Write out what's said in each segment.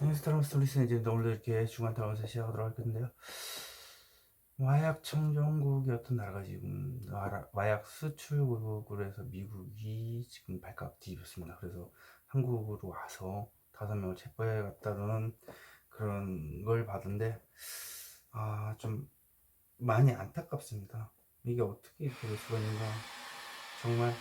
인스타그램 스토리스는 이제 오늘도 이렇게 중간 타워에서 시작하도록 할 건데요. 마약 청정국이 어떤 나라가 지금 마약 수출국으로 해서 미국이 지금 발칵 뒤집었습니다. 그래서 한국으로 와서 5명을 체포해 갔다는 그런 걸 봤는데 좀 많이 안타깝습니다. 이게 어떻게 이렇게 될 수가 있는가. 정말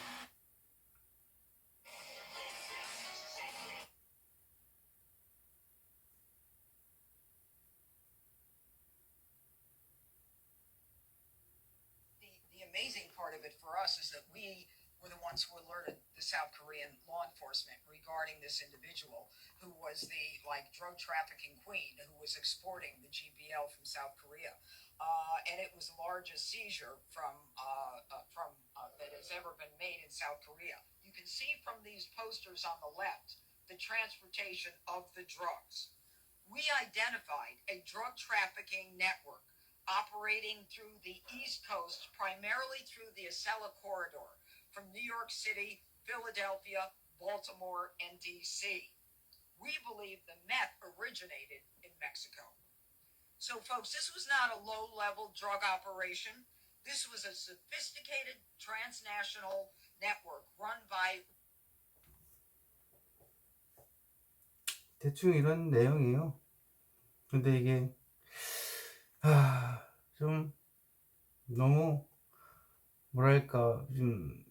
The amazing part of it for us is that we were the ones who alerted the South Korean law enforcement regarding this individual who was the drug trafficking queen who was exporting the GBL from South Korea. And it was the largest seizure from that has ever been made in South Korea. You can see from these posters on the left the transportation of the drugs. We identified a drug trafficking network operating through the East Coast, primarily through the Acela corridor from New York City, Philadelphia, Baltimore, and DC. We believe the meth originated in Mexico. So, folks, this was not a low-level drug operation. This was a sophisticated transnational network run by 대충 이런 내용이에요. 근데 이게 좀 너무 뭐랄까 좀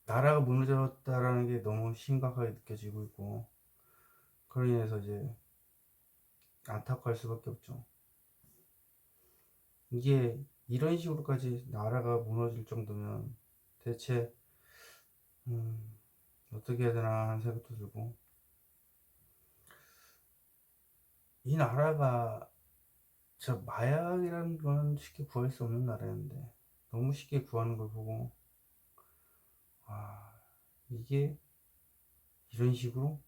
나라가 무너졌다라는 게 너무 심각하게 느껴지고 있고, 그로 인해서 이제 안타까울 수밖에 없죠. 이게 이런 식으로까지 나라가 무너질 정도면 대체 어떻게 해야 되나 하는 생각도 들고, 이 나라가 저 마약이라는 건 쉽게 구할 수 없는 나라였는데 너무 쉽게 구하는 걸 보고 이게 이런 식으로.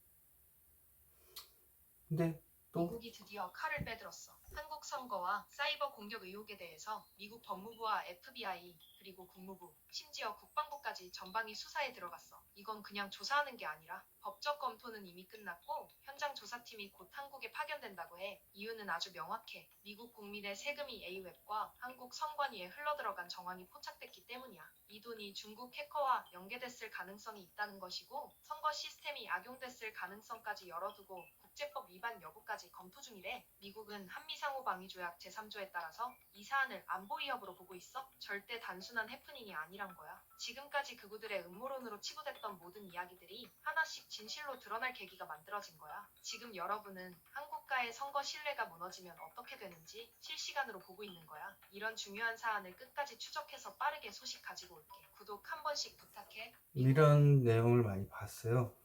근데 또 미국이 드디어 칼을 빼들었어. 한국 선거와 사이버 공격 의혹에 대해서 미국 법무부와 FBI, 그리고 국무부, 심지어 국방부까지 전방위 수사에 들어갔어. 이건 그냥 조사하는 게 아니라 법적 검토는 이미 끝났고 현장 조사팀이 곧 한국에 파견된다고 해. 이유는 아주 명확해. 미국 국민의 세금이 A웹과 한국 선관위에 흘러들어간 정황이 포착됐기 때문이야. 이 돈이 중국 해커와 연계됐을 가능성이 있다는 것이고, 선거 시스템이 악용됐을 가능성까지 열어두고 국제법 위반 여부까지 검토 중이래. 미국은 한미상호방위조약 제3조에 따라서 이 사안을 안보 위협으로 보고 있어. 절대 단순한 해프닝이 아니란 거야. 지금까지 그구들의 음모론으로 치부됐던 모든 이야기들이 하나씩 진실로 드러날 계기가 만들어진 거야. 지금 여러분은 한국과의 선거 신뢰가 무너지면 어떻게 되는지 실시간으로 보고 있는 거야. 이런 중요한 사안을 끝까지 추적해서 빠르게 소식 가지고 올게. 구독 한 번씩 부탁해. 이런 내용을 많이 봤어요.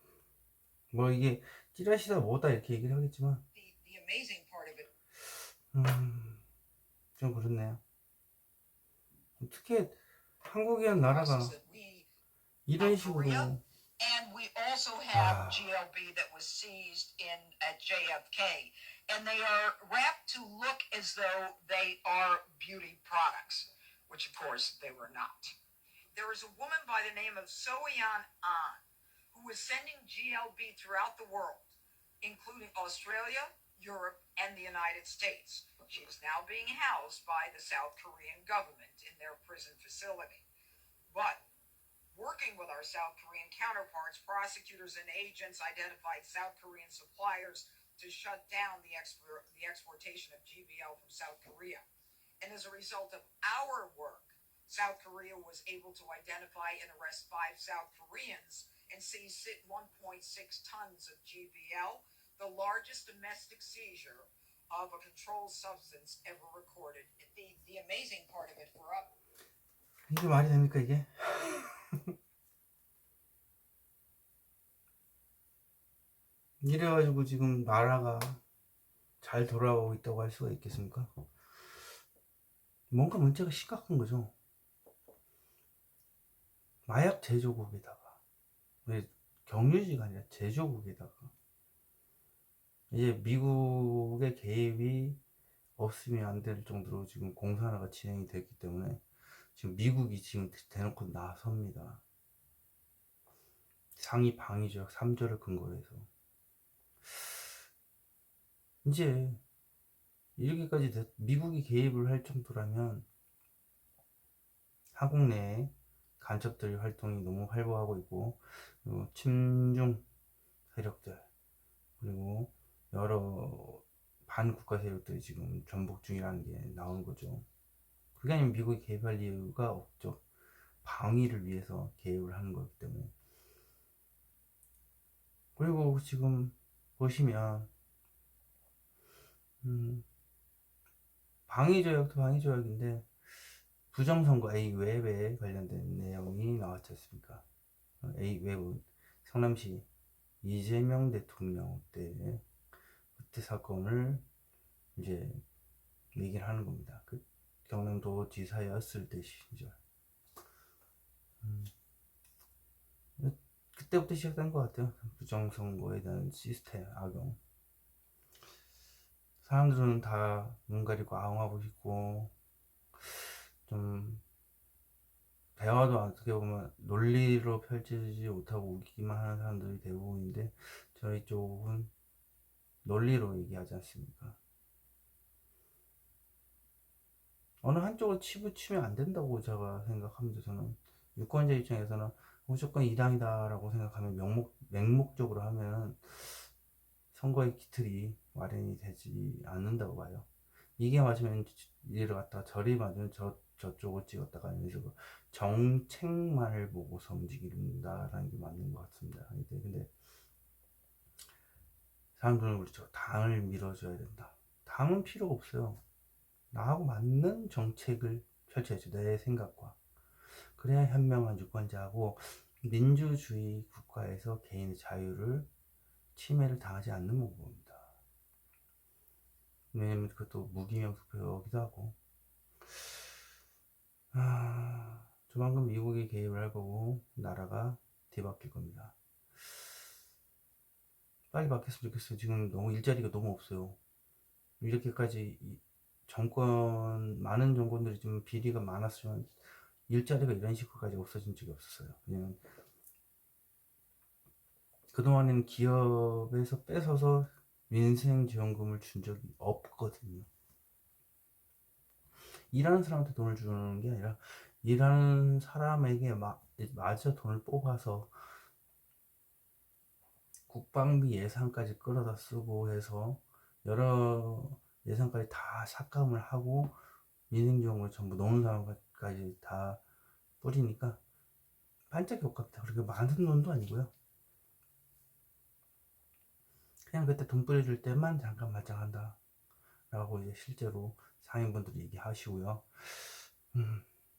뭐 이게 찌라시다 뭐다 이렇게 얘기를 하겠지만 the amazing part of it. 좀 그렇네요. 어떻게 한국이란 나라가 이런 식으로. And we also have GLB that was seized at JFK, and they are wrapped to look as though they are beauty products, which of course they were not. There is a woman by the name of Soyeon An who is sending GLB throughout the world, including Australia, Europe, and the United States. She is now being housed by the South Korean government in their prison facility. But working with our South Korean counterparts, prosecutors and agents identified South Korean suppliers to shut down the exportation of GBL from South Korea. And as a result of our work, South Korea was able to identify and arrest 5 South Koreans and seize 1.6 tons of GBL, the largest domestic seizure of a controlled substance ever recorded. The amazing part of it for us. 이게 말이 됩니까 이게? 이래가지고 지금 나라가 잘 돌아가고 있다고 할 수가 있겠습니까? 뭔가 문제가 심각한 거죠. 마약 제조국에다가, 경유지가 아니라 제조국에다가 이제 미국의 개입이 없으면 안 될 정도로 지금 공산화가 진행이 됐기 때문에 지금 미국이 지금 대놓고 나섭니다. 상위 방위조약 3조를 근거로 해서. 이제 이렇게까지 미국이 개입을 할 정도라면 한국 내에 간첩들 활동이 너무 활보하고 있고, 그리고 친중 세력들, 그리고 여러 반국가 세력들이 지금 전복 중이라는 게 나오는 거죠. 그게 아니면 미국이 개입할 이유가 없죠. 방위를 위해서 개입을 하는 거기 때문에. 그리고 지금 보시면 방위조약도 방위조약인데 부정선거 A웹에 관련된 내용이 나왔지 않습니까? A웹은 성남시 이재명 대통령 때 그때 사건을 이제 얘기를 하는 겁니다. 그 경남도 지사였을 때 시절. 그때부터 시작된 것 같아요. 부정선거에 대한 시스템 악용. 사람들은 다 눈 가리고 아웅하고 싶고, 좀 대화도 어떻게 보면 논리로 펼치지 못하고 웃기만 하는 사람들이 대부분인데, 저희 쪽은 논리로 얘기하지 않습니까? 어느 한쪽을 치부치면 안 된다고 제가 생각합니다. 저는 유권자 입장에서는 무조건 이당이다라고 생각하면 맹목적으로 하면 선거의 기틀이 마련이 되지 않는다고 봐요. 이게 맞으면 이를 갖다가 저리 맞으면 저쪽을 찍었다가 이래서 정책만을 보고서 움직인다라는 게 맞는 것 같습니다. 근데 사람들은 그렇죠. 당을 밀어줘야 된다. 당은 필요 없어요. 나하고 맞는 정책을 펼쳐야죠. 내 생각과. 그래야 현명한 유권자하고 민주주의 국가에서 개인의 자유를 침해를 당하지 않는 방법입니다. 왜냐면 그것도 무기명 투표이기도 하고. 조만간 미국이 개입을 할 거고 나라가 뒤바뀔 겁니다. 빨리 바뀌었으면 좋겠어요. 지금 너무 일자리가 너무 없어요. 이렇게까지 많은 정권들이 좀 비리가 많았으면 일자리가 이런 식으로까지 없어진 적이 없었어요. 그냥 그동안에는 기업에서 뺏어서 민생지원금을 준 적이 없거든요. 일하는 사람한테 돈을 주는 게 아니라 일하는 사람에게 마저 돈을 뽑아서 국방비 예산까지 끌어다 쓰고 해서 여러 예산까지 다 삭감을 하고 민생지원금을 전부 넣은 사람까지 다 뿌리니까 반짝 효과입니다. 그렇게 많은 돈도 아니고요. 그냥 그때 돈 뿌려줄 때만 잠깐 말짱한다 라고 이제 실제로 상인분들이 얘기하시고요.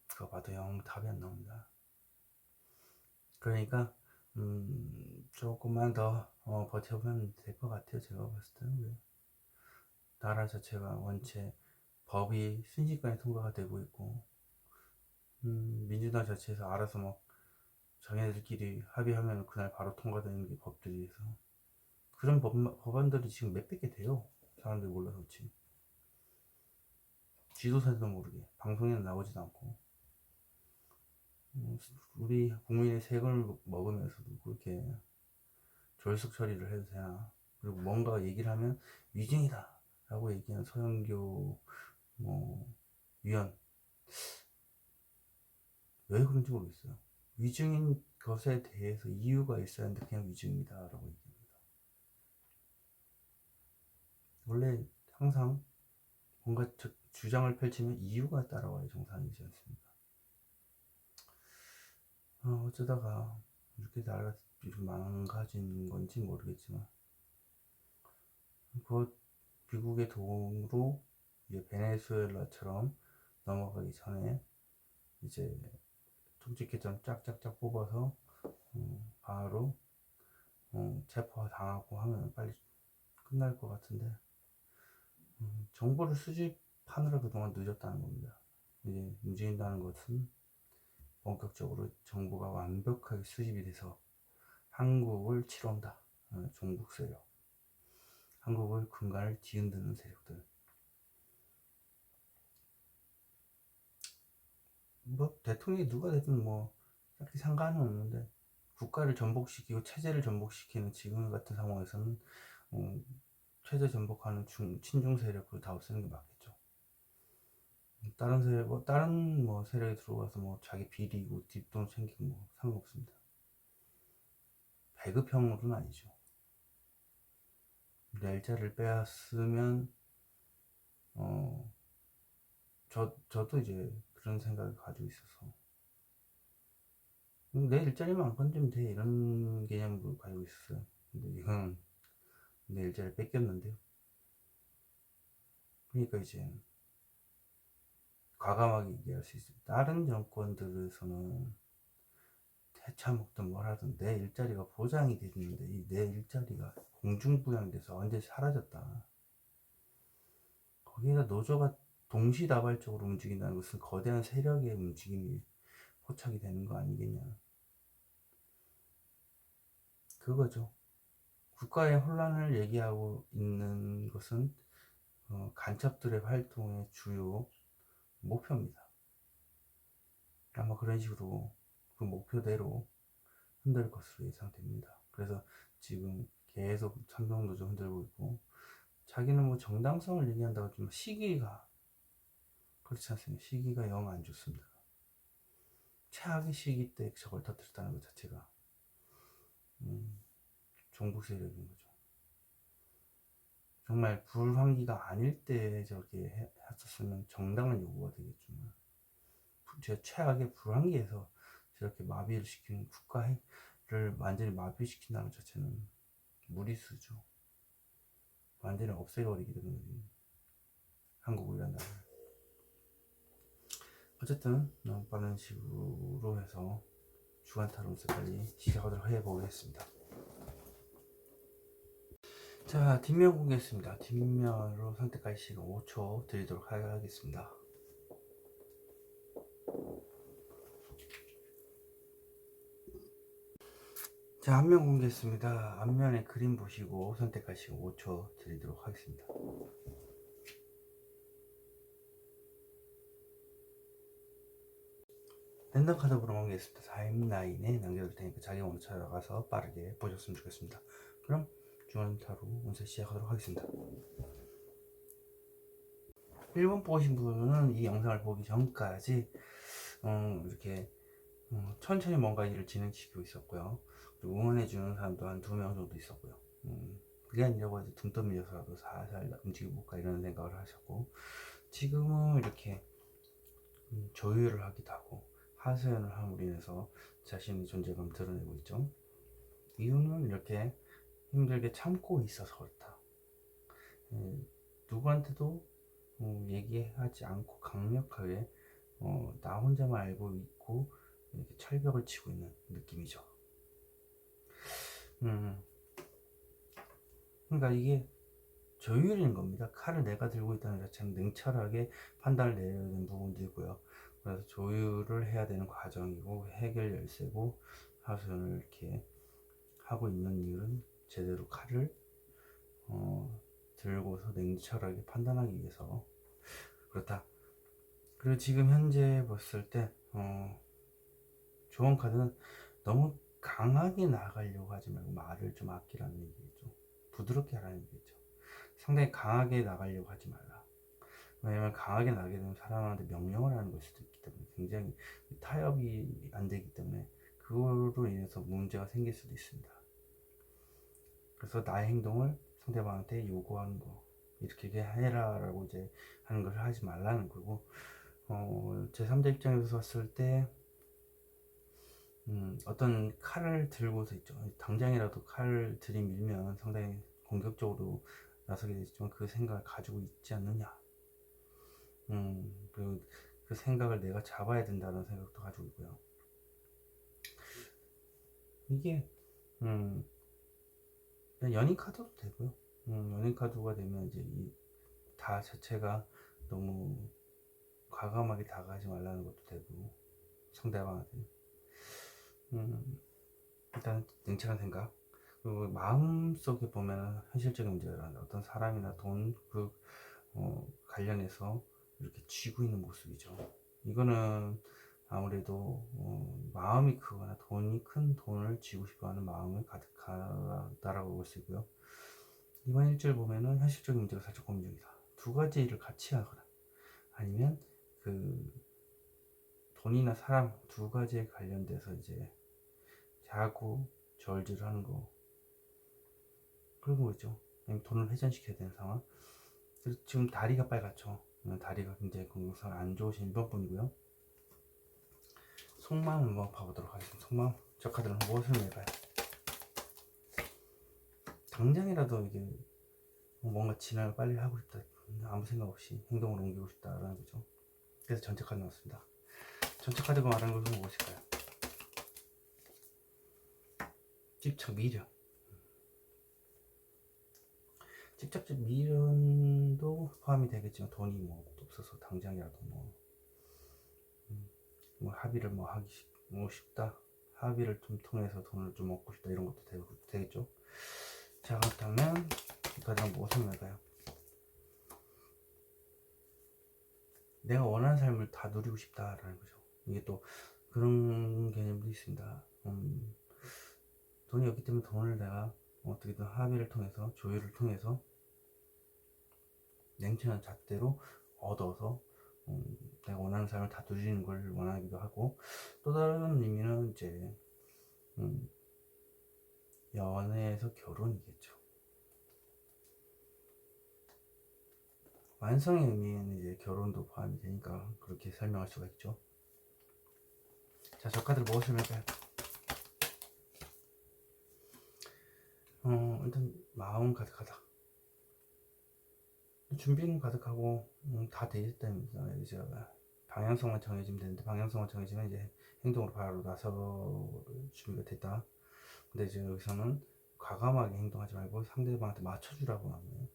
그거 봐도 영 답이 안 나옵니다. 그러니까 조금만 더 버텨보면 될 것 같아요. 제가 봤을 때는. 나라 자체가 원체 법이 순식간에 통과가 되고 있고, 민주당 자체에서 알아서 막 자기네들끼리 합의하면 그날 바로 통과되는 게 법들이라서 그런 법안들이 지금 몇백 개 돼요. 사람들이 몰라서 그렇지. 지도사도 모르게 방송에는 나오지도 않고, 우리 국민의 세금을 먹으면서도 그렇게 졸속 처리를 해도 되나. 그리고 뭔가 얘기를 하면 위증이다 라고 얘기한 서영교 위원, 왜 그런지 모르겠어요. 위증인 것에 대해서 이유가 있어야 하는데 그냥 위증이다 라고 얘기합니다. 원래 항상 뭔가 주장을 펼치면 이유가 따라와야 정상이지 않습니까? 어쩌다가 이렇게 나라가 이렇게 망가진 건지 모르겠지만, 곧 미국의 도움으로 이제 베네수엘라처럼 넘어가기 전에 이제 총집게점 쫙쫙쫙 뽑아서 바로 체포 당하고 하면 빨리 끝날 것 같은데, 정보를 수집하느라 그동안 늦었다는 겁니다. 이제 움직인다는 것은 본격적으로 정보가 완벽하게 수집이 돼서 한국을 치러온다. 종북 세력, 한국을 근간을 뒤흔드는 세력들. 뭐 대통령이 누가 됐든 뭐 딱히 상관은 없는데, 국가를 전복시키고 체제를 전복시키는 지금 같은 상황에서는 체제 전복하는 친중 세력을 다 없애는 게 맞겠죠. 다른 세력, 다른 세력이 들어와서 자기 비리고 뒷돈 챙기고 상관없습니다. 배급형으로는 아니죠. 날짜를 빼앗으면 저도 이제 그런 생각을 가지고 있어서 내 일자리만 안 건드리면 돼 이런 개념을 가지고 있었어요. 근데 이건 내 일자리를 뺏겼는데요. 그러니까 이제 과감하게 얘기할 수 있어요. 다른 정권들에서는 해쳐먹든 뭘 하든 내 일자리가 보장이 됐는데 이 내 일자리가 공중부양돼서 완전히 사라졌다. 거기에다 노조가 동시다발적으로 움직인다는 것은 거대한 세력의 움직임이 포착이 되는 거 아니겠냐. 그거죠. 국가의 혼란을 얘기하고 있는 것은 간첩들의 활동의 주요 목표입니다. 아마 그런 식으로 그 목표대로 흔들 것으로 예상됩니다. 그래서 지금 계속 참정노조 흔들고 있고, 자기는 정당성을 얘기한다고 좀 시기가 그렇지 않습니다. 시기가 영 안 좋습니다. 최악의 시기 때 저걸 터뜨렸다는 것 자체가 종북 세력인 거죠. 정말 불황기가 아닐 때 저렇게 했었으면 정당한 요구가 되겠지만, 제 최악의 불황기에서 저렇게 마비를 시키는 국가를 완전히 마비시킨다는 것 자체는 무리수죠. 완전히 없애버리기 때문에 한국을 한다. 어쨌든 빠른 식으로 해서 주간 타론스 빨리 시작하도록 해보겠습니다. 자, 뒷면 공개했습니다. 뒷면으로 선택할 시간 5초 드리도록 하겠습니다. 자, 앞면 공개했습니다. 앞면에 그림 보시고 선택할 시간 5초 드리도록 하겠습니다. 랜덤 카드 보러 가겠습니다. 타임라인에 남겨둘 테니까 자기 먼저 찾아가서 빠르게 보셨으면 좋겠습니다. 그럼 주간타로 운세 시작하도록 하겠습니다. 1번 보신 분은 이 영상을 보기 전까지 이렇게 천천히 뭔가 일을 진행시키고 있었고요. 그리고 응원해주는 사람도 한 2명 정도 있었고요. 그게 아니라고 해서 등 떠밀려서라도 살살 움직여볼까 이런 생각을 하셨고, 지금은 이렇게 조율을 하기도 하고 하소연을 함으로 인해서 자신의 존재감을 드러내고 있죠. 이유는 이렇게 힘들게 참고 있어서 그렇다. 누구한테도 얘기하지 않고 강력하게 나 혼자만 알고 있고 이렇게 철벽을 치고 있는 느낌이죠. 그러니까 이게 조율인 겁니다. 칼을 내가 들고 있다는 자체는 냉철하게 판단을 내려야 되는 부분도 있고요. 그래서 조율을 해야 되는 과정이고 해결 열쇠고 하소연을 이렇게 하고 있는 이유는 제대로 칼을 들고서 냉철하게 판단하기 위해서 그렇다. 그리고 지금 현재 봤을 때 좋은 카드는 너무 강하게 나가려고 하지 말고 말을 좀 아끼라는 얘기겠죠. 부드럽게 하라는 얘기겠죠. 상당히 강하게 나가려고 하지 말라. 왜냐면 강하게 나게 되면 사람한테 명령을 하는 걸 수도 있기 때문에 굉장히 타협이 안 되기 때문에 그거로 인해서 문제가 생길 수도 있습니다. 그래서 나의 행동을 상대방한테 요구하는 거, 이렇게 해라 라고 이제 하는 걸 하지 말라는 거고, 제3자 입장에서 봤을 때 어떤 칼을 들고서 있죠. 당장이라도 칼을 들이밀면 상당히 공격적으로 나서게 되지만 그 생각을 가지고 있지 않느냐. 그리고 그 생각을 내가 잡아야 된다는 생각도 가지고 있고요. 이게 연인 카드도 되고요. 연인 카드가 되면 이제 이 다 자체가 너무 과감하게 다가가지 말라는 것도 되고, 상대방한테 일단 냉철한 생각, 그리고 마음속에 보면 현실적인 문제라는 어떤 사람이나 돈 관련해서 이렇게 쥐고 있는 모습이죠. 이거는 아무래도 마음이 크거나 큰 돈을 쥐고 싶어하는 마음을 가득하다라고 볼 수 있고요. 이번 일주일 보면은 현실적인 문제가 살짝 고민 중이다. 두 가지 일을 같이 하거나 아니면 그 돈이나 사람 두 가지에 관련돼서 이제 자구 절제를 하는 거 그런 거 있죠. 아니면 돈을 회전시켜야 되는 상황. 그래서 지금 다리가 빨갛죠. 다리가 굉장히 건강상 안 좋으신 1번 분이고요. 속마음 한번 봐보도록 하겠습니다. 속마음 저 카드는 무엇을 내봐요. 당장이라도 이게 뭔가 진행을 빨리 하고 싶다, 아무 생각 없이 행동을 옮기고 싶다라는 거죠. 그래서 전체 카드 나왔습니다. 전체 카드가 말하는 것은 무엇일까요? 집착 미련. 직접적 미련도 포함이 되겠지만 돈이 뭐 없어서 당장이라도 뭐 합의를 뭐 하기 싶다, 합의를 좀 통해서 돈을 좀 얻고 싶다 이런 것도 되겠죠. 자, 그렇다면 이 카드는 무엇을 말까요? 내가 원하는 삶을 다 누리고 싶다라는 거죠. 이게 또 그런 개념도 있습니다. 돈이 없기 때문에 돈을 내가 어떻게든 합의를 통해서 조율을 통해서 냉철한 잣대로 얻어서 내가 원하는 삶을 다 누리는 걸 원하기도 하고, 또 다른 의미는 이제 연애에서 결혼이겠죠. 완성의 의미에는 이제 결혼도 포함이 되니까 그렇게 설명할 수가 있죠. 자, 저 카드를 무엇을 할까요? 일단 마음 가득하다. 준비는 가득하고 다 돼 있답니다. 이제 방향성만 정해지면 되는데, 방향성만 정해지면 이제 행동으로 바로 나서 준비가 됐다. 근데 이제 여기서는 과감하게 행동하지 말고 상대방한테 맞춰주라고 하네요.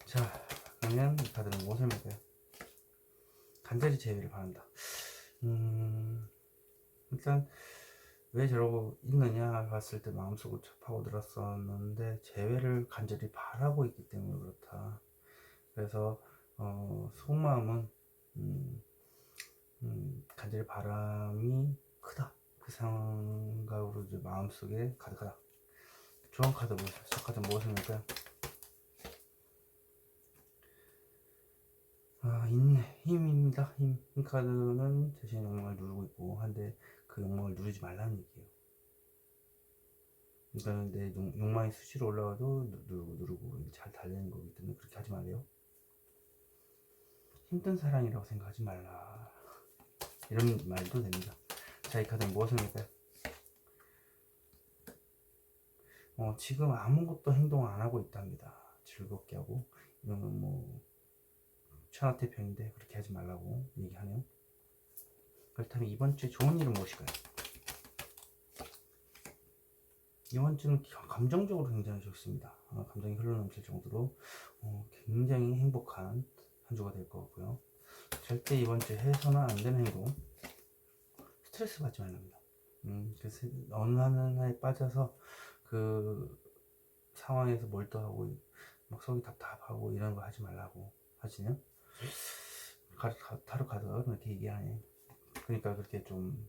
자, 그러면 이 카드는 무엇을 먹어요? 간절히 제외를 바란다. 일단 왜 저러고 있느냐 봤을 때 마음속으로 파고들었었는데 제외를 간절히 바라고 있기 때문에 그렇다. 그래서 속마음은 간절히 바람이 크다, 그 생각으로 이제 마음속에 가득하다. 좋은 카드 보세요. 저 카드 무엇을 할까요? 인내, 힘입니다. 힘. 이 카드는 자신의 욕망을 누르고 있고 한데 그 욕망을 누르지 말라는 얘기예요. 그러니까 내 욕망이 수시로 올라와도 누르고 잘 달리는 거기 때문에 그렇게 하지 말래요. 힘든 사랑이라고 생각하지 말라, 이런 말도 됩니다. 자, 이 카드는 무엇을 할까요? 지금 아무것도 행동 안 하고 있답니다. 즐겁게 하고, 이거는 뭐 천하태평인데 그렇게 하지 말라고 얘기하네요. 그렇다면 이번 주에 좋은 일은 무엇일까요? 이번 주는 감정적으로 굉장히 좋습니다. 감정이 흘러넘칠 정도로 굉장히 행복한 한 주가 될 것 같고요. 절대 이번 주에 해서는 안 되는 행동, 스트레스 받지 말랍니다. 그래서 어느 하나에 빠져서 그 상황에서 몰두하고 막 속이 답답하고 이런 거 하지 말라고 하시네요. 타로 카드가 그렇게 얘기하네. 그러니까 그렇게 좀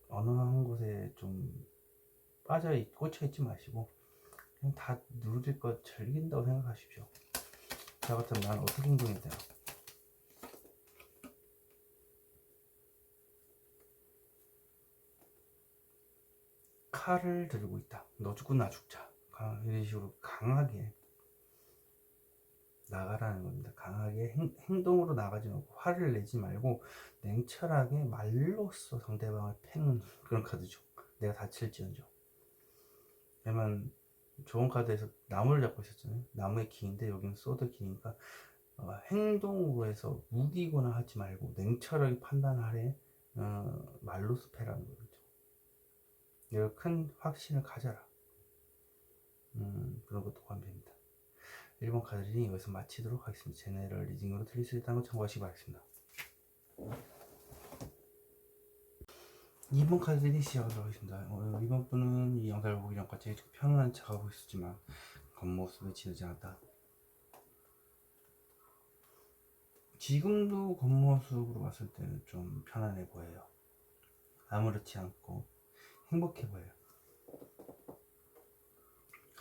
어느 한 곳에 좀 꽂혀 있지 마시고 그냥 다 누릴 것 즐긴다고 생각하십시오. 자, 그렇다면 난 어떻게 행동해야 돼요? 칼을 들고 있다. 너 죽고 나 죽자. 이런 식으로 강하게 나가라는 겁니다. 강하게 행동으로 나가지 말고 화를 내지 말고 냉철하게 말로써 상대방을 패는 그런 카드죠. 내가 다칠지언정. 왜냐면 좋은 카드에서 나무를 잡고 있었잖아요. 나무의 길인데 여기는 소드 길이니까 행동으로 해서 우기거나 하지 말고 냉철하게 판단하래, 말로써 패라는 거죠. 이런 큰 확신을 가져라. 그런 것도 포함됩니다. 1번 카드 리딩 여기서 마치도록 하겠습니다. 제네럴 리딩으로 드릴 수 있다는 거 참고하시기 바랍니다. 2번 카드 리딩 시작하도록 하겠습니다. 이번 분은 이 영상을 보기 전까지 편안한 척하고 있었지만 겉모습에 지르지 않았다. 지금도 겉모습으로 봤을 때는 좀 편안해 보여요. 아무렇지 않고 행복해 보여요.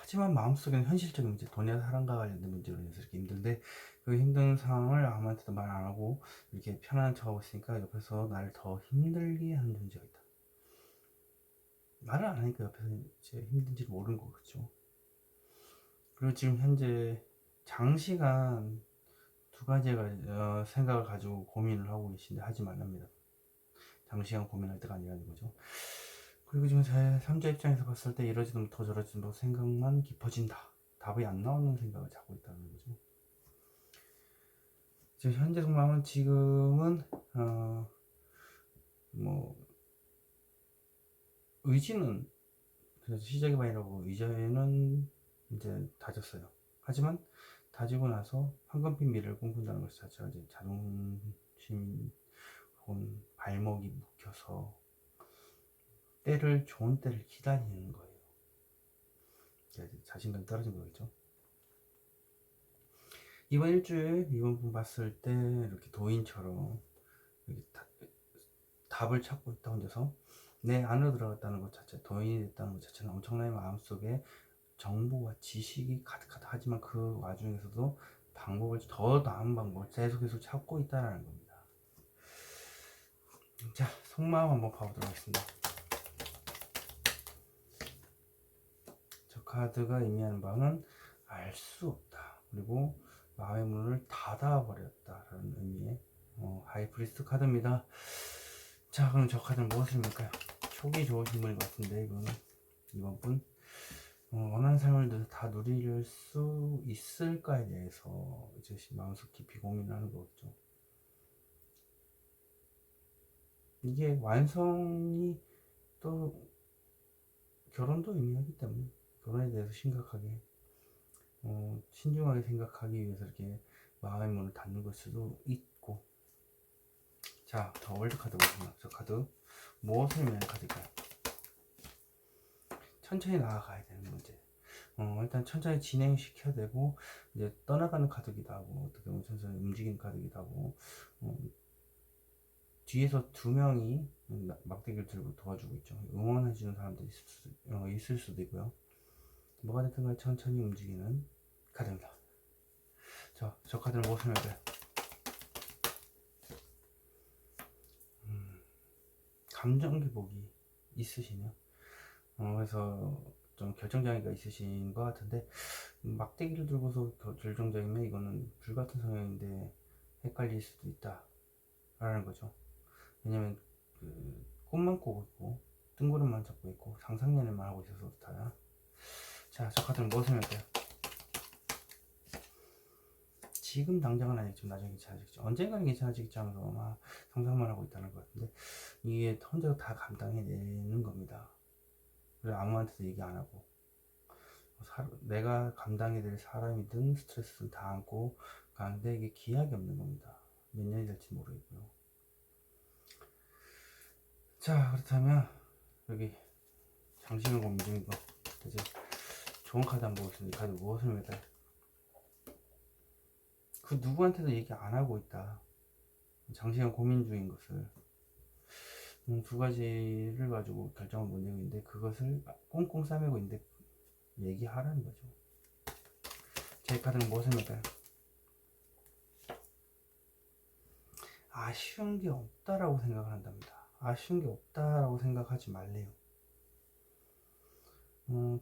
하지만 마음속에는 현실적인 문제, 돈이나 사랑과 관련된 문제로 인해서 이렇게 힘든데 그 힘든 상황을 아무한테도 말 안 하고 이렇게 편안한 척하고 있으니까 옆에서 나를 더 힘들게 하는 존재가 있다. 말을 안 하니까 옆에서 이제 힘든지 모르는 거겠죠. 그리고 지금 현재 장시간 두 가지의 생각을 가지고 고민을 하고 계신데 하지 말랍니다. 장시간 고민할 때가 아니라는 거죠. 그리고 지금 제 3자 입장에서 봤을 때 이러지도 못하고 저러지도 못하고 생각만 깊어진다. 답이 안 나오는 생각을 자꾸 있다는 거죠. 지금 현재 속마음은 지금은 뭐 의지는 그래서 시작이 반이라고 의지는 이제 다졌어요. 하지만 다지고 나서 황금빛 미래를 꿈꾼다는 것 자체가 이제 자존심 혹은 발목이 묶여서 좋은 때를 기다리는 거예요. 자신감이 떨어진 거겠죠. 이번 일주일 이번 분 봤을 때 이렇게 도인처럼 이렇게 답을 찾고 있다 혼자서 내 안으로 들어갔다는 것 자체, 도인이 됐다는 것 자체는 엄청나게 마음속에 정보와 지식이 가득하다. 하지만 그 와중에서도 더 나은 방법을 계속해서 찾고 있다는 겁니다. 자, 속마음 한번 봐보도록 하겠습니다. 저 카드가 의미하는 바는 알 수 없다. 그리고 마음의 문을 닫아버렸다라는 의미의 하이프리스트 카드입니다. 자, 그럼 저 카드는 무엇을 의미할까요? 촉이 좋으신 분인 것 같은데 이번 분 원하는 삶을 다 누릴 수 있을까에 대해서 이제 마음속 깊이 고민하는 거겠죠. 이게 완성이 또 결혼도 의미하기 때문에 결혼에 대해서 심각하게 신중하게 생각하기 위해서 이렇게 마음의 문을 닫는 걸 수도 있고. 자, 더 월드 카드 보시면 저 카드 무엇을 의미하는 카드일까요? 천천히 나아가야 되는 문제. 일단 천천히 진행시켜야 되고 이제 떠나가는 카드기도 하고 어떻게 보면 천천히 움직이는 카드기도 하고 뒤에서 두 명이 막대기를 들고 도와주고 있죠. 응원해주는 사람들이 있을 수도 있고요. 뭐가 됐든 간에 천천히 움직이는 카드입니다. 저 카드는 무엇을 말까요? 감정 기복이 있으시네요. 그래서 좀 결정장애가 있으신 것 같은데 막대기를 들고서 결정장애면 이거는 불같은 성향인데 헷갈릴 수도 있다 라는 거죠. 왜냐면 꿈만 꾸고 있고 뜬구름만 잡고 있고 상상연애만 하고 있어서 그렇다. 자, 저 카드는 무엇을 말까요? 지금 당장은 아니겠지만 나중에 괜찮아지겠죠. 언젠가는 괜찮아지겠지 하면서 막 상상만 하고 있다는 것 같은데 이게 혼자 다 감당해내는 겁니다. 그래서 아무한테도 얘기 안 하고 내가 감당해야 될 사람이든 스트레스를 다 안고 가는데 이게 기약이 없는 겁니다. 몇 년이 될지 모르겠고요. 자, 그렇다면 여기 장시간 고민 중인 거 이제 좋은 카드 한번 보겠습니다. 이 카드 무엇을 말까요? 그 누구한테도 얘기 안 하고 있다. 장시간 고민 중인 것을 두 가지를 가지고 결정을 못 내고 있는데 그것을 꽁꽁 싸매고 있는데 얘기하라는 거죠. 제 카드는 무엇을 말까요? 아쉬운 게 없다라고 생각을 한답니다. 아쉬운 게 없다라고 생각하지 말래요.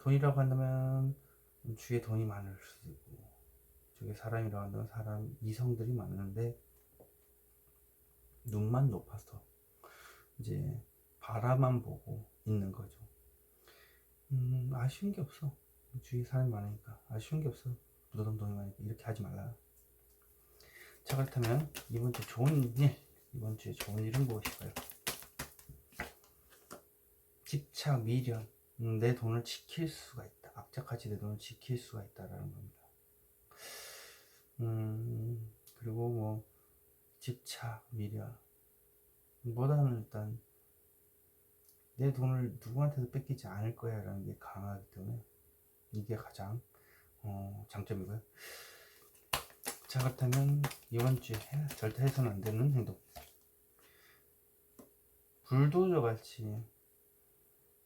돈이라고 한다면 주위에 돈이 많을 수도 있고 저게 사람이라고 한다면 이성들이 많은데 눈만 높아서 이제 바라만 보고 있는 거죠. 아쉬운 게 없어. 주위에 사람이 많으니까 아쉬운 게 없어. 무덤 돈이 많으니까 이렇게 하지 말라. 자, 그렇다면 이번 주에 좋은 일은 무엇일까요? 집착, 미련, 내 돈을 지킬 수가 있다. 악착같이 내 돈을 지킬 수가 있다라는 겁니다. 그리고 뭐 집착, 미련 보다는 일단 내 돈을 누구한테도 뺏기지 않을 거야 라는 게 강하기 때문에 이게 가장 장점이고요. 자, 그렇다면 이번 주에 절대 해서는 안 되는 행동, 불도저 같이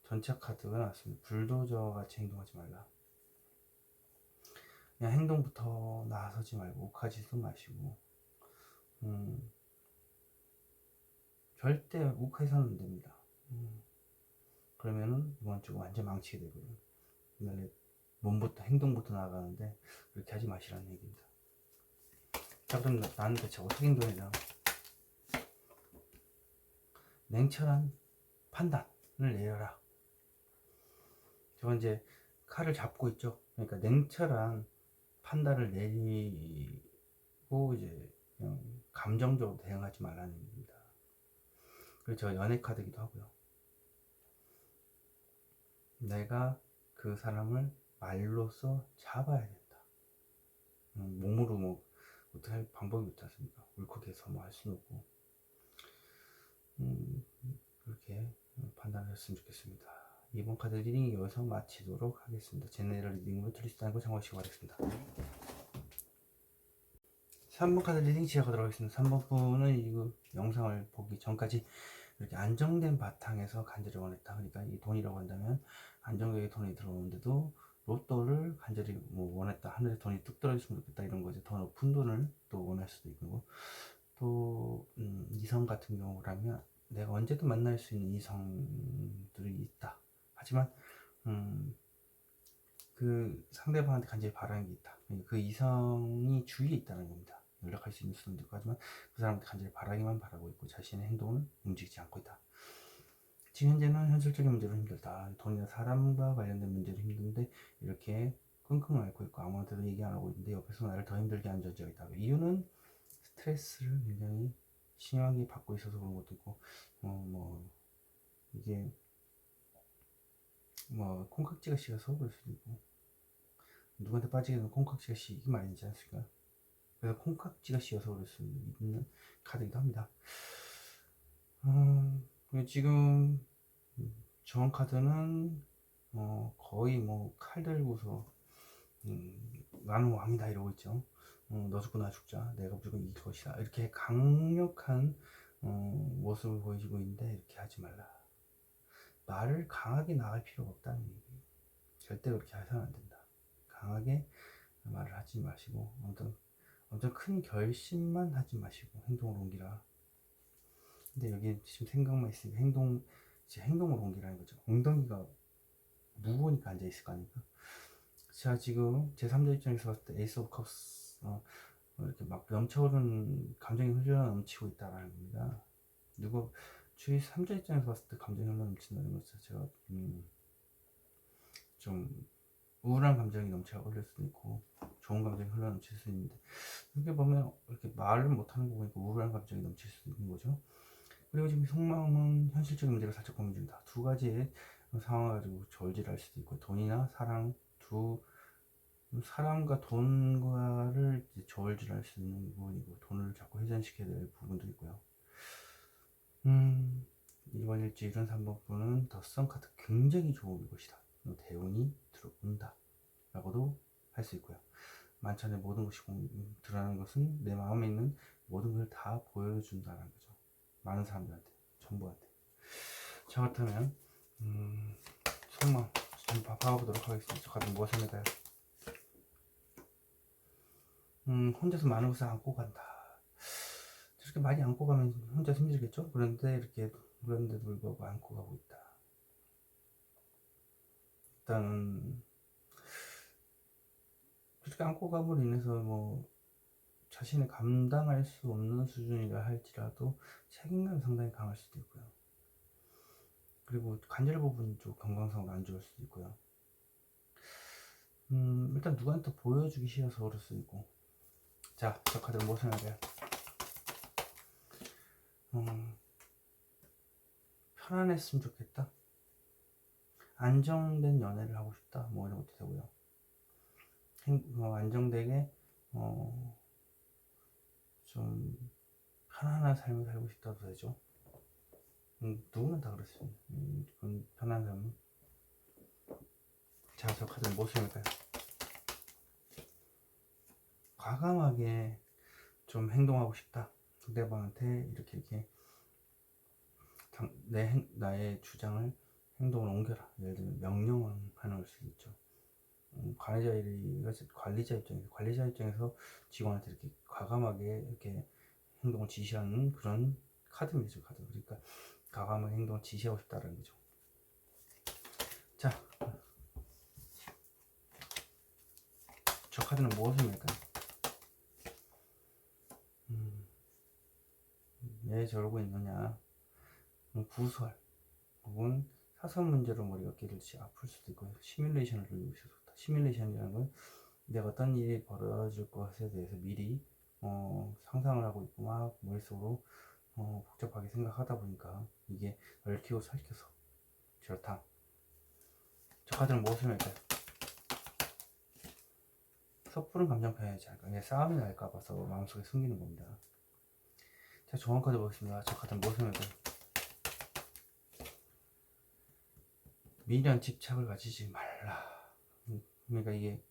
전체 카드가 나왔습니다. 불도저 같이 행동하지 말라. 그냥 행동부터 나서지 말고 욱하지도 마시고, 절대 욱해서는 안 됩니다. 그러면은 이번 주가 완전 망치게 되거든요. 원래 몸부터 행동부터 나가는데 그렇게 하지 마시라는 얘기입니다. 자, 그럼 나는 대체 어떻게 행동해야 냉철한 판단을 내려라. 저 이제 칼을 잡고 있죠. 그러니까 냉철한 판단을 내리고 이제 그냥 감정적으로 대응하지 말라는 얘기입니다. 그리고 저 연애 카드기도 하고요. 내가 그 사람을 말로써 잡아야 된다. 몸으로 뭐 어떻게 할 방법이 없지 않습니까? 울컥해서 뭐 할 수는 없고. 그렇게 판단을 했으면 좋겠습니다. 이번 카드 리딩 여기서 마치도록 하겠습니다. 제네럴 리딩으로 틀리지 않고 참고하시기 바라겠습니다. 3번 카드 리딩 시작하도록 하겠습니다. 3번 분은 이 영상을 보기 전까지 이렇게 안정된 바탕에서 간절히 원했다. 그러니까 이 돈이라고 한다면 안정되게 돈이 들어오는데도 로또를 간절히 뭐 원했다. 하늘에 돈이 뚝 떨어졌으면 좋겠다. 이런 거죠. 더 높은 돈을 또 원할 수도 있고, 또 이성 같은 경우라면 내가 언제든 만날 수 있는 이성들이 있다. 하지만 그 상대방한테 간절히 바라는 게 있다. 그 이성이 주위에 있다는 겁니다. 연락할 수 있는 수도 있고, 하지만 그 사람한테 간절히 바라기만 바라고 있고 자신의 행동을 움직이지 않고 있다. 지금 현재는 현실적인 문제로 힘들다. 돈이나 사람과 관련된 문제로 힘든데 이렇게 끙끙 앓고 있고 아무한테도 얘기 안 하고 있는데 옆에서 나를 더 힘들게 하는 존재가 있다. 이유는 스트레스를 굉장히 심하게 받고 있어서 그런 것도 있고, 이게 뭐 콩깍지가 씌어서 그럴 수도 있고, 누구한테 빠지게 되면 콩깍지가 씌이기 마련이지 않습니까? 그래서 콩깍지가 씌어서 그럴 수 있는 카드이기도 합니다. 지금 정 카드는 거의 뭐 칼 들고서 나는 왕이다 이러고 있죠. 너 죽고 나 죽자, 내가 무조건 이길 것이다, 이렇게 강력한 모습을 보여주고 있는데 이렇게 하지 말라. 말을 강하게 나갈 필요가 없다는 얘기. 절대 그렇게 해서는 안 된다. 강하게 말을 하지 마시고 엄청 큰 결심만 하지 마시고 행동으로 옮기라. 근데 여기 지금 생각만 있으니까 행동으로 옮기라는 거죠. 엉덩이가 무거우니까 앉아있을 거 아닙니까? 자, 지금 제3자 입장에서 봤을 때 에이스 오브 컵스 이렇게 막 넘쳐오르는 감정이 흘러 넘치고 있다라는 겁니다. 누구 주위 3자 입장에서 봤을 때 감정이 흘러 넘친다는 것 자체가 좀 우울한 감정이 넘쳐 올릴 수도 있고 좋은 감정이 흘러 넘칠 수 있는데, 이렇게 보면 이렇게 말을 못하는 거 보니까 우울한 감정이 넘칠 수 있는 거죠. 그리고 지금 속마음은 현실적인 문제가 살짝 고민 중이다. 두 가지의 상황을 가지고 절제할 수도 있고, 돈이나 사랑과 돈과를 저울질할 수 있는 부분이고, 돈을 자꾸 회전시켜야 될 부분도 있고요. 이번 일주일은 3번 분은 더선 카드 굉장히 좋은 것이다. 대운이 들어온다 라고도 할 수 있고요. 만찬의 모든 것이 드러나는 것은 내 마음에 있는 모든 걸 다 보여준다는 거죠. 많은 사람들한테, 전부한테. 자, 그렇다면 속마음 좀 봐보도록 하겠습니다. 저 같은 무엇을 할까요? 혼자서 많은 것을 안고 간다. 저렇게 많이 안고 가면 혼자 힘들겠죠? 그런데도 불구하고 안고 가고 있다. 일단은 그렇게 안고 감으로 인해서 뭐 자신이 감당할 수 없는 수준이라 할지라도 책임감이 상당히 강할 수도 있고요. 그리고 관절 부분이 좀 건강상으로 안 좋을 수도 있고요. 일단 누구한테 보여주기 싫어서 그럴 수도 있고. 자, 저 카드는 무엇을 말해요? 편안했으면 좋겠다, 안정된 연애를 하고 싶다, 뭐 이런 것도 되고요. 안정되게 좀 편안한 삶을 살고 싶다도 되죠. 누구나 다 그렇습니다. 편안한 삶. 자, 저 카드는 무엇을 할까요? 과감하게 좀 행동하고 싶다. 상대방한테 이렇게 나의 주장을 행동으로 옮겨라. 예를 들면 명령하는 걸 수도 있죠. 관리자 입장에서 직원한테 이렇게 과감하게 이렇게 행동을 지시하는 그런 카드입니다. 카드. 그러니까 과감한 행동을 지시하고 싶다는 거죠. 자, 저 카드는 무엇을 말까요? 왜 저러고 있느냐? 구설 혹은 사선 문제로 머리가 깨질지 아플 수도 있고 시뮬레이션을 돌리고 있어서 그렇다. 시뮬레이션이라는 건 내가 어떤 일이 벌어질 것에 대해서 미리 상상을 하고 있고 막 머릿속으로 복잡하게 생각하다 보니까 이게 얽히고 설켜서 그렇다. 저 카드는 무엇을 말까요? 섣부른 감정 표현하지 않을까. 이게 싸움이 날까 봐서 마음속에 숨기는 겁니다. 자, 좋은 카드 보겠습니다. 저 카드는 무엇을 말까요? 미련 집착을 가지지 말라. 그러니까 이게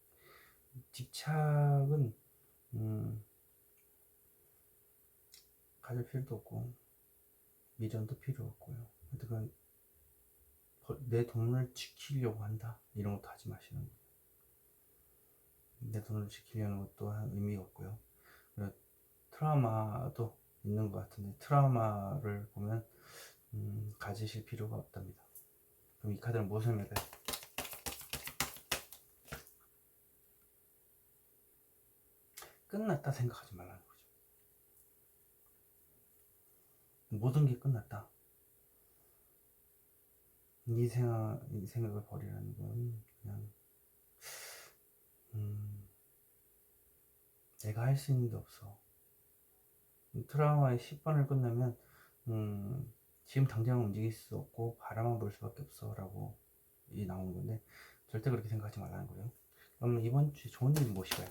집착은 가질 필요도 없고 미련도 필요 없고요. 하여튼 내 돈을 지키려고 한다 이런 것도 하지 마시는 거예요. 내 돈을 지키려는 것도 의미가 없고요. 트라우마도 있는 것 같은데 트라우마를 보면 가지실 필요가 없답니다. 그럼 이 카드는 무엇을 말까요? 끝났다 생각하지 말라는 거죠. 모든 게 끝났다. 이 생각을 버리라는 건 그냥 내가 할 수 있는 게 없어. 트라우마의 10번을 끝내면 지금 당장 움직일 수 없고 바라만 볼 수밖에 없어 라고 나오는 건데 절대 그렇게 생각하지 말라는 거예요. 그럼 이번 주에 좋은 일이 무엇일까요?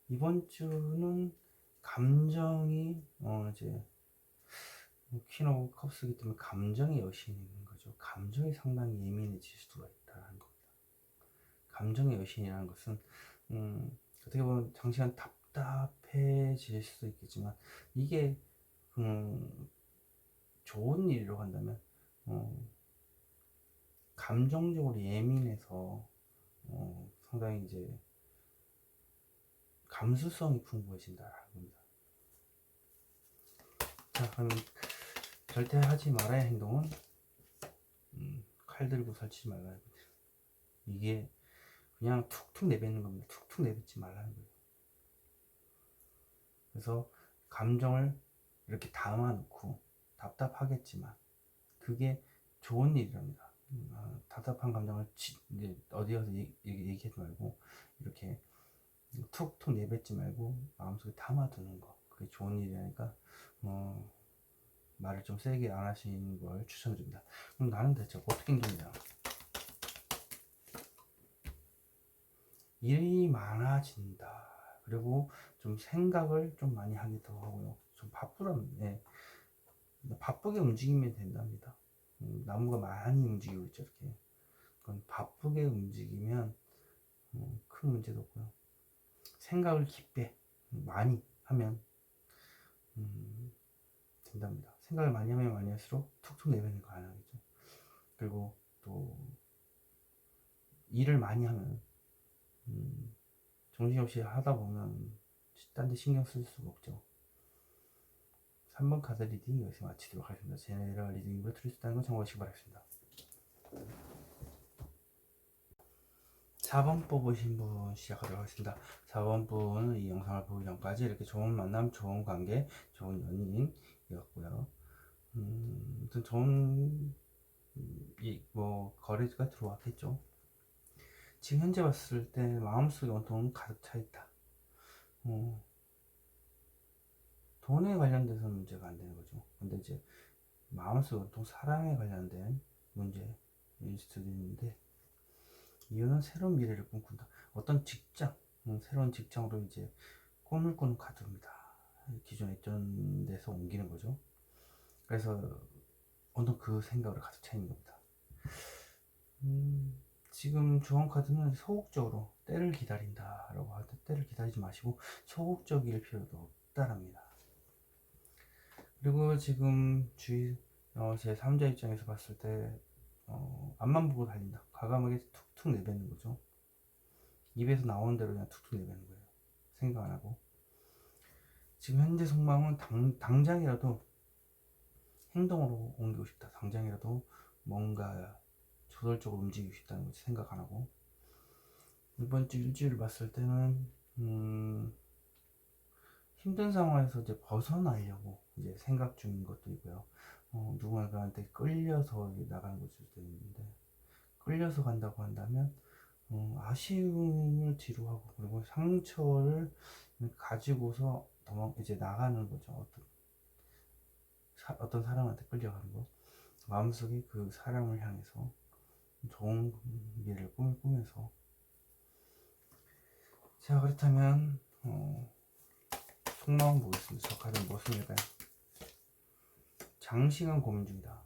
이번 주는 감정이 이제 퀸 오브 컵스이기 때문에 감정의 여신인 거죠. 감정이 상당히 예민해질 수가 있다는 겁니다. 감정의 여신이라는 것은 어떻게 보면 장시간 답답해질 수도 있겠지만 이게 좋은 일이라고 한다면 감정적으로 예민해서 상당히 이제 감수성이 풍부해진다는 겁니다. 자, 그럼 절대 하지 말아야 할 행동은 칼 들고 설치지 말라는 거죠. 이게 그냥 툭툭 내뱉는 겁니다. 툭툭 내뱉지 말라는 거예요. 그래서 감정을 이렇게 담아놓고 답답하겠지만 그게 좋은 일이랍니다. 답답한 감정을 이제 어디 가서 얘기하지 말고 이렇게 툭툭 내뱉지 말고 마음속에 담아두는 거 그게 좋은 일이니까 말을 좀 세게 안 하시는 걸 추천드립니다. 그럼 나는 대체 어떻게 행동이냐? 일이 많아진다. 그리고 좀 생각을 좀 많이 하기도 하고요. 좀 바쁘게 움직이면 된답니다. 나무가 많이 움직이고 있죠, 이렇게. 그건 바쁘게 움직이면 큰 문제도 없고요. 생각을 깊게 많이 하면 된답니다. 생각을 많이 하면 많이 할수록 툭툭 내뱉는 거 가능하겠죠. 그리고 또 일을 많이 하면 정신없이 하다 보면 딴 데 신경 쓸 수가 없죠. 3번 카드 리딩 여기서 마치도록 하겠습니다. 제네럴 리딩으로 드릴 수 있다는 건 참고하시기 바라겠습니다. 4번 뽑으신 분 시작하도록 하겠습니다. 4번 분은 이 영상을 보기 전까지 이렇게 좋은 만남, 좋은 관계, 좋은 연인이었고요. 아무튼 좋은 거래가 들어왔겠죠. 지금 현재 봤을 때 마음속에 온통 가득 차 있다. 돈에 관련돼서는 문제가 안 되는 거죠. 근데 이제 마음속에 온통 사랑에 관련된 문제일 수도 있는데 이유는 새로운 미래를 꿈꾼다. 어떤 직장, 새로운 직장으로 이제 꿈을 꾸는 카드입니다. 기존에 있던 데서 옮기는 거죠. 그래서 온통 그 생각으로 가득 차 있는 겁니다. 지금 주원 카드는 소극적으로 때를 기다린다 라고 하는데 때를 기다리지 마시고 소극적일 필요도 없다랍니다. 그리고 지금 제 3자 입장에서 봤을 때 앞만 보고 달린다. 과감하게 툭툭 내뱉는 거죠. 입에서 나오는 대로 그냥 툭툭 내뱉는 거예요. 생각 안 하고. 지금 현재 속마음은 당장이라도 행동으로 옮기고 싶다. 당장이라도 뭔가 조절적으로 움직이고 싶다는 거지. 생각 안 하고. 이번 주 일주일을 봤을 때는 힘든 상황에서 이제 벗어나려고 이제 생각 중인 것도 있고요. 누군가한테 끌려서 나가는 것일 수도 있는데, 끌려서 간다고 한다면 아쉬움을 뒤로하고, 그리고 상처를 가지고서 이제 나가는 거죠. 어떤 사람한테 끌려가는 거, 마음속에 그 사람을 향해서 좋은 미래를 꾸면서. 자, 그렇다면 속마음 보겠습니다. 저 카드는 무엇입니까요? 장시간 고민 중이다.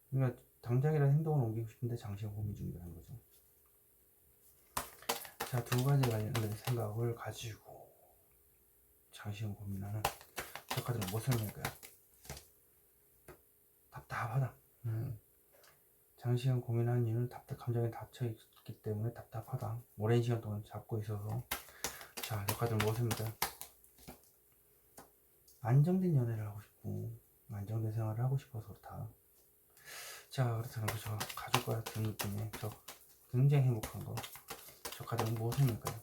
그러니까 당장이라도 행동을 옮기고 싶은데 장시간 고민 중이라는 거죠. 자, 두 가지 관련된 생각을 가지고 장시간 고민하는 저 카드는 무엇을 의미할까요? 답답하다. 장시간 고민하는 이유는 감정에 닫혀있기 때문에 답답하다. 오랜 시간 동안 잡고 있어서. 자, 저 카드는 무엇을 의미할까요? 안정된 연애를 하고 싶고, 안정된 생활을 하고 싶어서 그렇다. 자, 그렇다면 저 가족과 같은 느낌의 저 굉장히 행복한 거, 저 카드는 무엇을 의미할까요?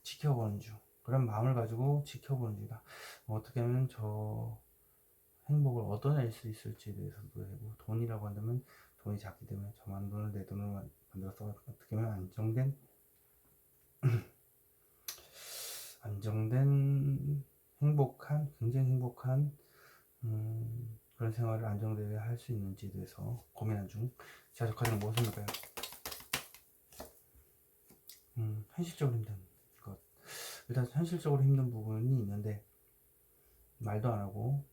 지켜보는 중. 그런 마음을 가지고 지켜보는 중이다. 어떻게 하면 저 행복을 얻어낼 수 있을지에 대해서도 되고, 돈이라고 한다면 돈이 작기 때문에 저만 돈을 내 돈을 만들어서 어떻게 하면 안정된 행복한, 굉장히 행복한 그런 생활을 안정되게 할 수 있는지에 대해서 고민한 중. 자, 저 카드는 무엇입니까요? 현실적으로 힘든 것. 일단 현실적으로 힘든 부분이 있는데 말도 안 하고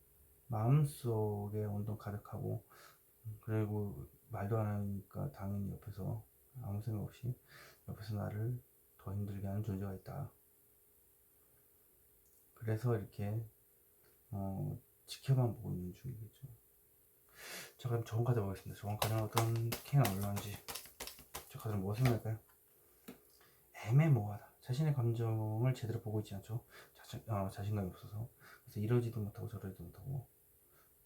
마음속에 온통 가득하고, 그리고 말도 안 하니까 당연히 옆에서 아무 생각 없이 옆에서 나를 더 힘들게 하는 존재가 있다. 그래서 이렇게 지켜만 보고 있는 중이겠죠. 자, 그럼 좋은 카드 보겠습니다. 좋은 카드는 어떤 킹이 올라오는지. 저 카드는 무엇을 말까요? 애매모호하다. 자신의 감정을 제대로 보고 있지 않죠. 자신감이 없어서. 그래서 이러지도 못하고 저러지도 못하고,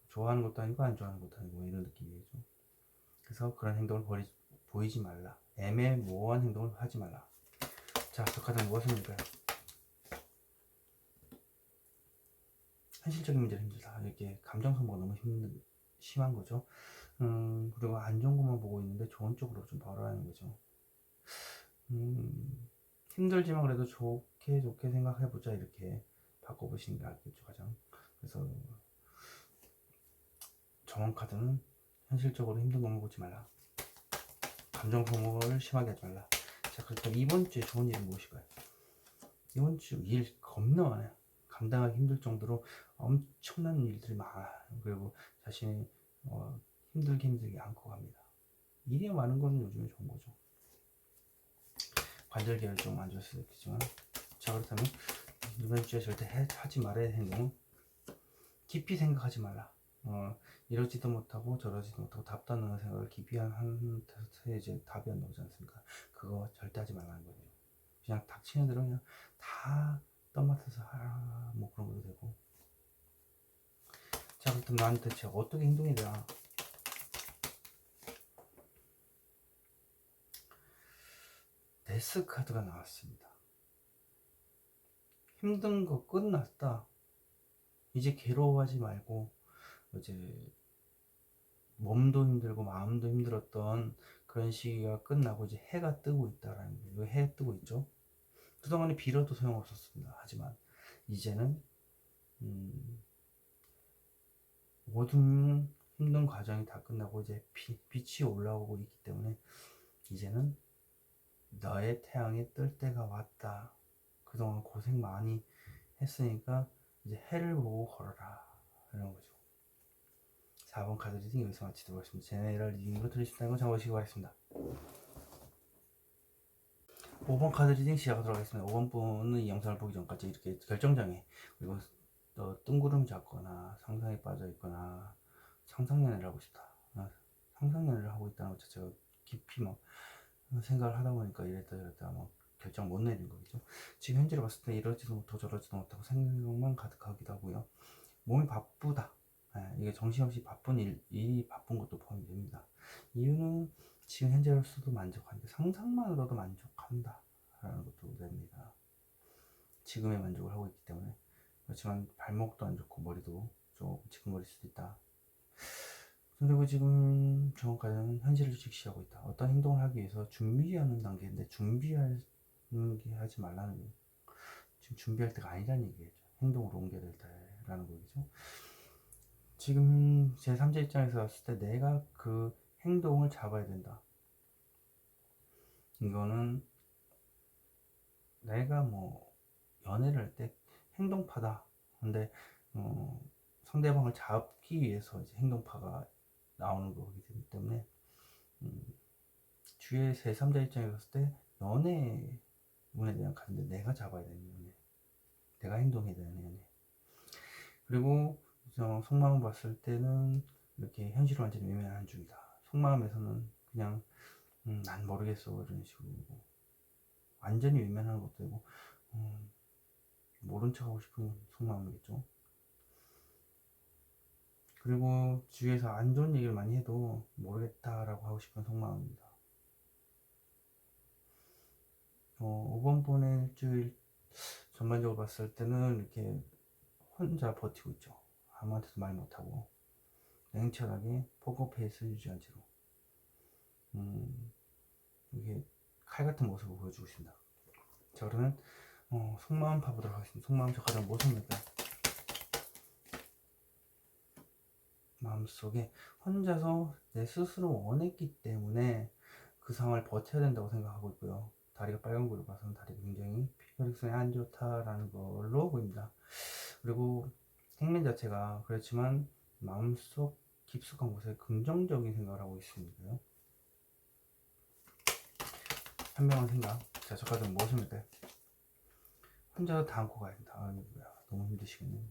좋아하는 것도 아니고 안 좋아하는 것도 아니고 이런 느낌이겠죠. 그래서 그런 행동을 보이지 말라. 애매모호한 행동을 하지 말라. 자, 저 카드는 무엇입니까? 현실적인 문제를 힘들다. 이렇게 감정 소모가 너무 심한 거죠. 그리고 안 좋은 것만 보고 있는데 좋은 쪽으로 좀 벌어라는 거죠. 힘들지만 그래도 좋게 생각해보자, 이렇게 바꿔보시는 게 낫겠죠, 가장. 그래서 정원 카드는 현실적으로 힘든 것만 보지 말라. 감정 소모를 심하게 하지 말라. 자, 그렇다면 이번 주에 좋은 일은 무엇일까요? 이번 주 일 겁나 많아요. 감당하기 힘들 정도로 엄청난 일들이 많아요. 그리고 자신이 힘들게 안고 갑니다. 일이 많은 건 요즘에 좋은 거죠. 관절 계열 좀 안 좋을 수도 있겠지만. 자, 그렇다면 이번 주에 절대 하지 말아야 할 행동은 깊이 생각하지 말라. 이러지도 못하고 저러지도 못하고 답답한 생각을 깊이 하는 데 이제 답이 안 나오지 않습니까? 그거 절대 하지 말라는 거죠. 그냥 닥치는 대로 그냥 다 떠맡아서 하라, 뭐 그런 것도 되고. 자, 그렇다면 나한테 대체 어떻게 행동해야 되나? 데스 카드가 나왔습니다. 힘든 거 끝났다. 이제 괴로워하지 말고, 이제 몸도 힘들고 마음도 힘들었던 그런 시기가 끝나고 이제 해가 뜨고 있다라는 거예요. 해 뜨고 있죠. 그동안에 빌어도 소용없었습니다. 하지만 이제는 모든 힘든 과정이 다 끝나고 이제 빛이 올라오고 있기 때문에 이제는 너의 태양이 뜰 때가 왔다. 그동안 고생 많이 했으니까 이제 해를 보고 걸어라, 이런 거죠. 4번 카드 리딩 여기서 마치도록 하겠습니다. 제네럴 리딩으로 들으셨다는 걸 참고하시기 바랍니다. 5번 카드 리딩 시작하도록 하겠습니다. 5번 분은 이 영상을 보기 전까지 이렇게 결정장애, 그리고 뜬구름 잡거나 상상에 빠져 있거나 상상연애를 하고 싶다, 상상연애를 하고 있다는 것 자체가 깊이 막 생각을 하다 보니까 이랬다 저랬다 막 결정 못 내린 거겠죠. 지금 현재로 봤을 때 이러지도 못하고 저러지도 못하고 생각만 가득하기도 하고요. 몸이 바쁘다. 이게 정신없이 바쁜 일이 바쁜 것도 포함이 됩니다. 이유는 지금 현재로서도 만족하는데 상상만으로도 만족한다 라는 것도 됩니다. 지금의 만족을 하고 있기 때문에. 그렇지만 발목도 안 좋고 머리도 조금 지끈거릴 수도 있다. 그리고 지금 정확하게는 현실을 직시하고 있다. 어떤 행동을 하기 위해서 준비하는 단계인데 준비하는 게 하지 말라는 거예요. 지금 준비할 때가 아니라는 얘기겠죠. 행동으로 옮겨야 될 때라는 거겠죠. 지금 제 3자 입장에서 봤을 때 내가 그 행동을 잡아야 된다. 이거는 내가 뭐 연애를 할 때 행동파다. 근데 상대방을 잡기 위해서 이제 행동파가 나오는 거기 때문에 주위의 제 3자 입장에 봤을 때 연애 문에 대한 가는데 내가 잡아야 되는 연애, 내가 행동해야 되는 연애. 그리고 속마음 봤을 때는 이렇게 현실을 완전히 외면하는 중이다. 속마음에서는 그냥 난 모르겠어 이런 식으로 완전히 외면하는 것도 되고 모른 척하고 싶은 속마음이겠죠. 그리고 주위에서 안 좋은 얘기를 많이 해도 모르겠다라고 하고 싶은 속마음입니다. 5번 분의 일주일 전반적으로 봤을 때는 이렇게 혼자 버티고 있죠. 아무한테도 말 못하고 냉철하게 포커페이스 유지한 채로 이게 칼 같은 모습을 보여주고 있습니다. 자, 그러면 속마음 파보도록 하겠습니다. 속마음 저 가장 모습입니다. 마음속에 혼자서 내 스스로 원했기 때문에 그 상황을 버텨야 된다고 생각하고 있고요. 다리가 빨간 거로 봐서는 다리가 굉장히 혈액순환이 안 좋다라는 걸로 보입니다. 그리고 생명 자체가 그렇지만 마음속 깊숙한 곳에 긍정적인 생각을 하고 있습니다. 현명한 생각. 자, 저까지는 무엇입니까? 혼자서 다 안고 가야 된다. 아이고야, 너무 힘드시겠네.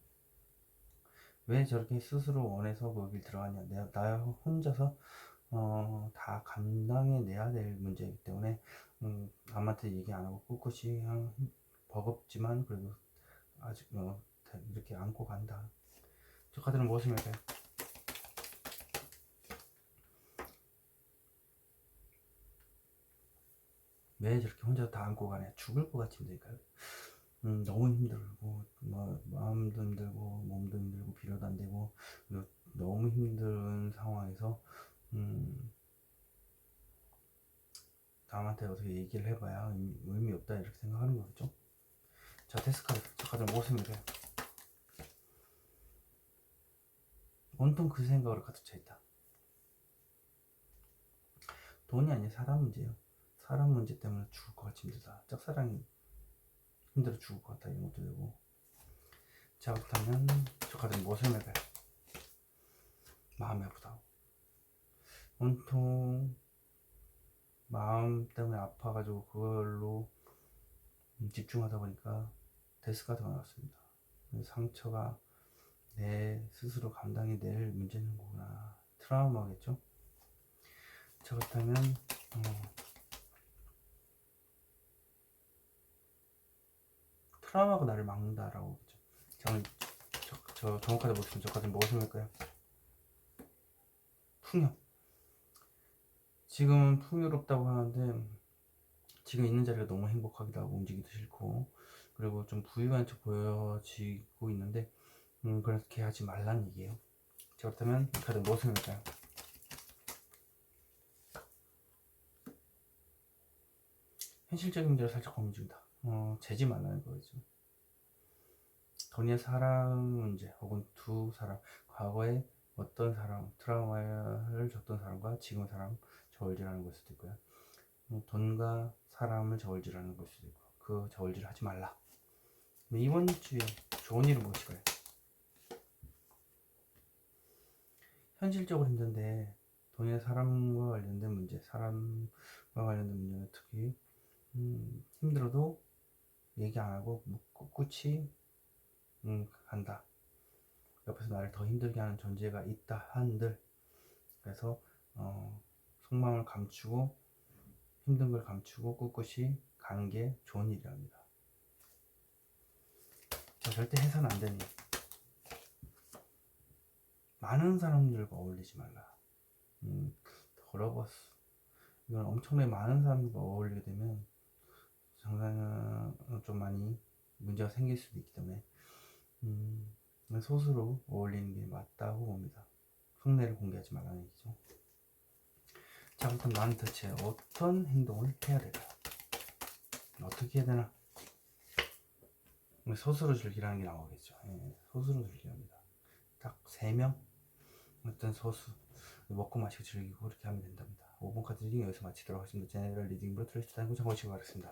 왜 저렇게 스스로 원해서 거길 들어가냐. 나 혼자서 다 감당해내야 될 문제이기 때문에 남한테 얘기 안 하고 꿋꿋이 그냥 버겁지만 그래도 아직 이렇게 안고 간다. 저 카드는 무엇입니까? 왜 저렇게 혼자 다 안고 가냐. 죽을 것 같이 힘드니까요. 너무 힘들고 마음도 힘들고 몸도 힘들고 비료도 안 되고 너무 힘든 상황에서 남한테 어떻게 얘기를 해봐야 의미 없다 이렇게 생각하는 거겠죠. 자, 데스카드 저 카드 무엇입니까? 온통 그 생각으로 가득 차 있다. 돈이 아니라 사람 문제예요. 사람 문제 때문에 죽을 것 같이 힘들다. 짝사랑이 힘들어 죽을 것 같다 이런 것도 되고. 자, 그렇다면 저 카드는 무엇을 맺어요? 마음이 아프다. 온통 마음 때문에 아파가지고 그걸로 집중하다 보니까 데스카드가 나왔습니다. 상처가 내 스스로 감당이 낼 문제는 거구나. 트라우마겠죠? 자, 그렇다면 트라우마가 나를 막는다라고 하죠. 저는 저 정확하게 보시면 저까지는 무엇일까요? 풍요. 지금은 풍요롭다고 하는데 지금 있는 자리가 너무 행복하기도 하고 움직이기도 싫고 그리고 좀 부유한 척 보여지고 있는데 그렇게 하지 말라는 얘기예요. 자, 그렇다면 이 카드 무엇일까요? 현실적인 문제를 살짝 고민 중이다. 재지 말라는 거죠. 돈의 사랑 문제 혹은 두 사람, 과거에 어떤 사람, 트라우마를 줬던 사람과 지금 사람 저울질하는 걸 수도 있고요. 돈과 사람을 저울질하는 걸 수도 있고 그 저울질 하지 말라. 이번 주에 좋은 일은 무엇일까요? 현실적으로 힘든데 돈이나 사람과 관련된 문제, 사람과 관련된 문제는 특히 힘들어도 얘기 안 하고 꿋꿋이 간다. 옆에서 나를 더 힘들게 하는 존재가 있다 한들 그래서 속마음을 감추고 힘든 걸 감추고 꿋꿋이 가는 게 좋은 일이랍니다. 절대 해서는 안 되니 많은 사람들과 어울리지 말라. 더러웠어. 이건 엄청나게 많은 사람들과 어울리게 되면 장사는 좀 많이 문제가 생길 수도 있기 때문에 소수로 어울리는 게 맞다고 봅니다. 속내를 공개하지 말라는 얘기죠. 자, 아무튼 나는 대체 어떤 행동을 해야 될까? 어떻게 해야 되나? 소수로 즐기라는 게 나오겠죠. 소수로 즐기랍니다. 딱 3명? 어떤 소수 먹고 마시고 즐기고 그렇게 하면 된답니다. 5번 카드 리딩 여기서 마치도록 하겠습니다. 제네럴 리딩 브로트레스트 단고 참고하시기 바랍니다.